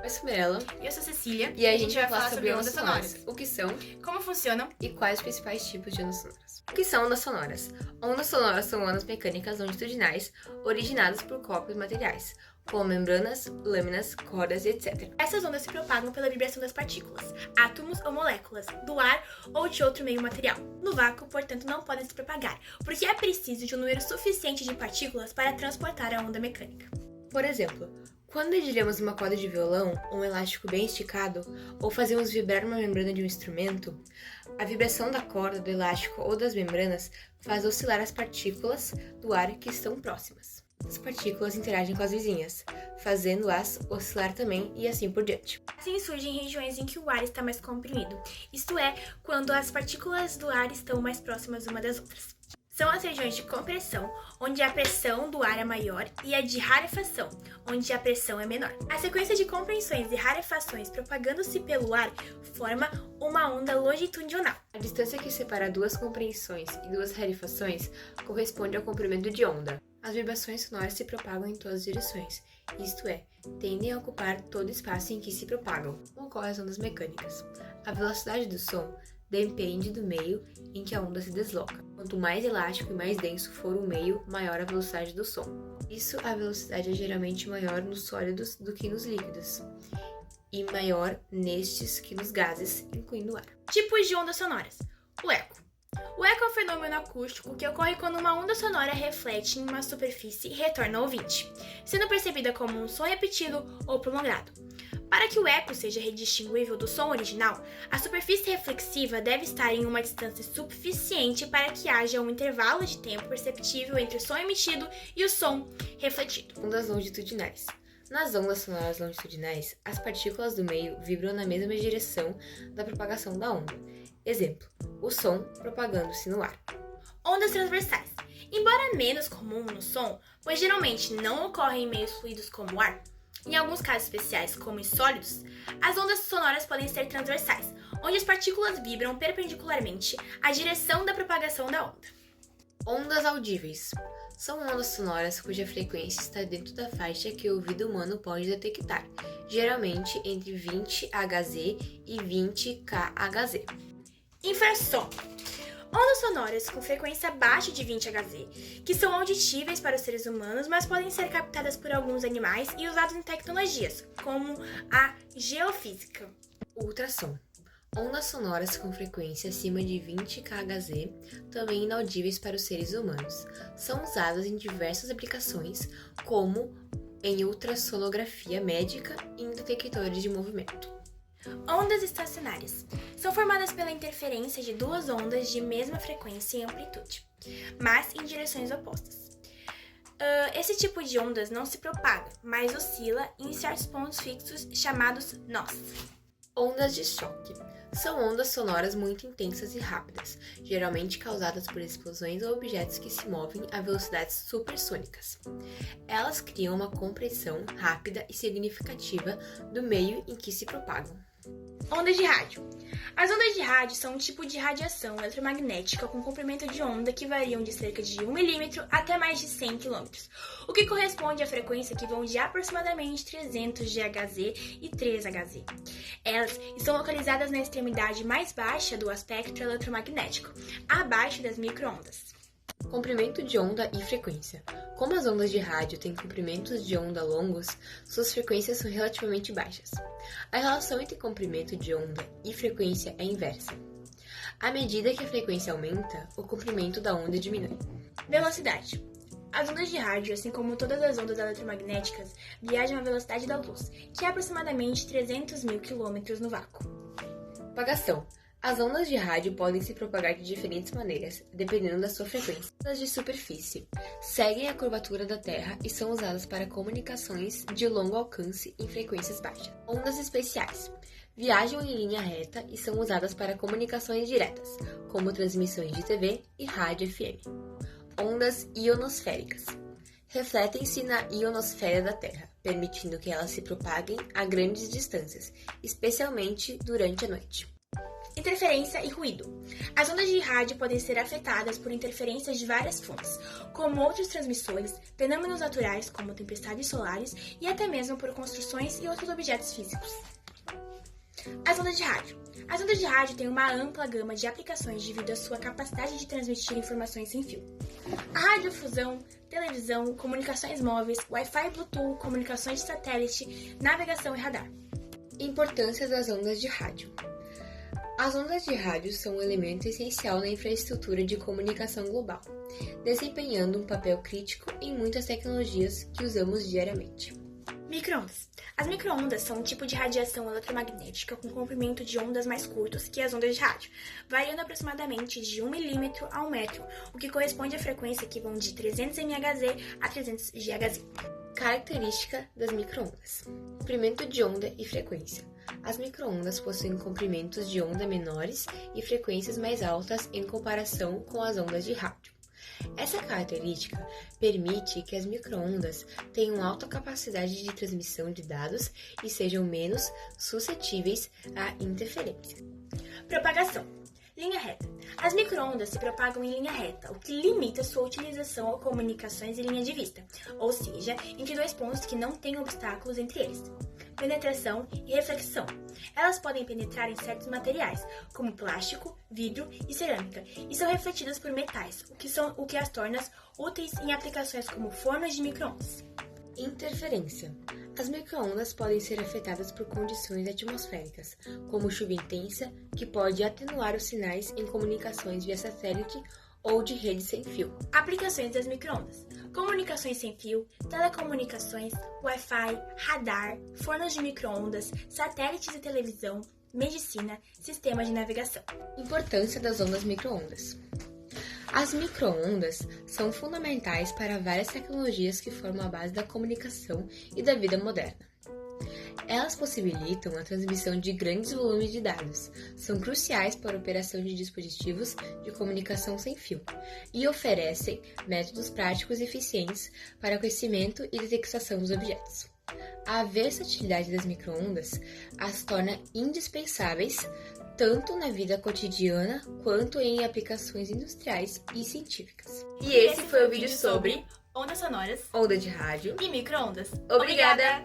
Eu sou Mirella. Eu sou Cecília. E a gente vai falar sobre ondas sonoras. O que são, como funcionam e quais os principais tipos de ondas sonoras. O que são ondas sonoras? Ondas sonoras são ondas mecânicas longitudinais originadas por corpos materiais, como membranas, lâminas, cordas, etc. Essas ondas se propagam pela vibração das partículas, átomos ou moléculas, do ar ou de outro meio material. No vácuo, portanto, não podem se propagar, porque é preciso de um número suficiente de partículas para transportar a onda mecânica. Por exemplo, quando dedilhamos uma corda de violão ou um elástico bem esticado, ou fazemos vibrar uma membrana de um instrumento, a vibração da corda, do elástico ou das membranas faz oscilar as partículas do ar que estão próximas. As partículas interagem com as vizinhas, fazendo-as oscilar também e assim por diante. Assim surgem regiões em que o ar está mais comprimido, isto é, quando as partículas do ar estão mais próximas uma das outras. São as regiões de compressão, onde a pressão do ar é maior, e a de rarefação, onde a pressão é menor. A sequência de compressões e rarefações propagando-se pelo ar forma uma onda longitudinal. A distância que separa duas compressões e duas rarefações corresponde ao comprimento de onda. As vibrações sonoras se propagam em todas as direções, isto é, tendem a ocupar todo o espaço em que se propagam. Como ocorrem as ondas mecânicas? A velocidade do som depende do meio em que a onda se desloca. Quanto mais elástico e mais denso for o meio, maior a velocidade do som. Isso, a velocidade é geralmente maior nos sólidos do que nos líquidos, e maior nestes que nos gases, incluindo o ar. Tipos de ondas sonoras. O eco. O eco é um fenômeno acústico que ocorre quando uma onda sonora reflete em uma superfície e retorna ao ouvinte, sendo percebida como um som repetido ou prolongado. Para que o eco seja distinguível do som original, a superfície reflexiva deve estar em uma distância suficiente para que haja um intervalo de tempo perceptível entre o som emitido e o som refletido. Ondas longitudinais. Nas ondas sonoras longitudinais, as partículas do meio vibram na mesma direção da propagação da onda. Exemplo, o som propagando-se no ar. Ondas transversais. Embora menos comum no som, pois geralmente não ocorrem em meios fluidos como o ar, em alguns casos especiais, como em sólidos, as ondas sonoras podem ser transversais, onde as partículas vibram perpendicularmente à direção da propagação da onda. Ondas audíveis. São ondas sonoras cuja frequência está dentro da faixa que o ouvido humano pode detectar, geralmente entre 20 Hz e 20 kHz. Infrassom. Ondas sonoras com frequência abaixo de 20 Hz, que são auditíveis para os seres humanos, mas podem ser captadas por alguns animais e usadas em tecnologias, como a geofísica. Ultrassom. Ondas sonoras com frequência acima de 20 kHz, também inaudíveis para os seres humanos, são usadas em diversas aplicações, como em ultrassonografia médica e em detectores de movimento. Ondas estacionárias. São formadas pela interferência de duas ondas de mesma frequência e amplitude, mas em direções opostas. Esse tipo de ondas não se propaga, mas oscila em certos pontos fixos chamados nós. Ondas de choque. São ondas sonoras muito intensas e rápidas, geralmente causadas por explosões ou objetos que se movem a velocidades supersônicas. Elas criam uma compressão rápida e significativa do meio em que se propagam. Ondas de rádio. As ondas de rádio são um tipo de radiação eletromagnética com comprimento de onda que variam de cerca de 1 milímetro até mais de 100 km, o que corresponde à frequência que vão de aproximadamente 300 GHz e 3 Hz. Elas estão localizadas na extremidade mais baixa do espectro eletromagnético, abaixo das microondas. Comprimento de onda e frequência. Como as ondas de rádio têm comprimentos de onda longos, suas frequências são relativamente baixas. A relação entre comprimento de onda e frequência é inversa. À medida que a frequência aumenta, o comprimento da onda diminui. Velocidade. As ondas de rádio, assim como todas as ondas eletromagnéticas, viajam à velocidade da luz, que é aproximadamente 300 mil km no vácuo. Propagação. As ondas de rádio podem se propagar de diferentes maneiras, dependendo da sua frequência. Ondas de superfície seguem a curvatura da Terra e são usadas para comunicações de longo alcance em frequências baixas. Ondas especiais viajam em linha reta e são usadas para comunicações diretas, como transmissões de TV e rádio FM. Ondas ionosféricas refletem-se na ionosfera da Terra, permitindo que elas se propaguem a grandes distâncias, especialmente durante a noite. Interferência e ruído. As ondas de rádio podem ser afetadas por interferências de várias fontes, como outros transmissores, fenômenos naturais como tempestades solares e até mesmo por construções e outros objetos físicos. As ondas de rádio. As ondas de rádio têm uma ampla gama de aplicações devido à sua capacidade de transmitir informações sem fio. A radiodifusão, televisão, comunicações móveis, Wi-Fi e Bluetooth, comunicações de satélite, navegação e radar. Importância das ondas de rádio. As ondas de rádio são um elemento essencial na infraestrutura de comunicação global, desempenhando um papel crítico em muitas tecnologias que usamos diariamente. Micro-ondas. As micro-ondas são um tipo de radiação eletromagnética com comprimento de ondas mais curtos que as ondas de rádio, variando aproximadamente de 1 milímetro a 1 metro, o que corresponde à frequência que vão de 300 MHz a 300 GHz. Característica das micro-ondas. Comprimento de onda e frequência. As micro-ondas possuem comprimentos de onda menores e frequências mais altas em comparação com as ondas de rádio. Essa característica permite que as micro-ondas tenham alta capacidade de transmissão de dados e sejam menos suscetíveis à interferência. Propagação. Linha reta. As micro-ondas se propagam em linha reta, o que limita sua utilização a comunicações em linha de vista, ou seja, entre dois pontos que não têm obstáculos entre eles. Penetração e reflexão. Elas podem penetrar em certos materiais, como plástico, vidro e cerâmica, e são refletidas por metais, o que as torna úteis em aplicações como fornos de micro-ondas. Interferência. As micro-ondas podem ser afetadas por condições atmosféricas, como chuva intensa, que pode atenuar os sinais em comunicações via satélite ou de rede sem fio. Aplicações das micro-ondas. Comunicações sem fio, telecomunicações, Wi-Fi, radar, fornos de micro-ondas, satélites e televisão, medicina, sistemas de navegação. Importância das ondas micro-ondas. As micro-ondas são fundamentais para várias tecnologias que formam a base da comunicação e da vida moderna. Elas possibilitam a transmissão de grandes volumes de dados, são cruciais para a operação de dispositivos de comunicação sem fio e oferecem métodos práticos e eficientes para o conhecimento e detecção dos objetos. A versatilidade das micro-ondas as torna indispensáveis tanto na vida cotidiana quanto em aplicações industriais e científicas. E esse foi o vídeo sobre ondas sonoras, Onda de rádio e micro-ondas. Obrigada!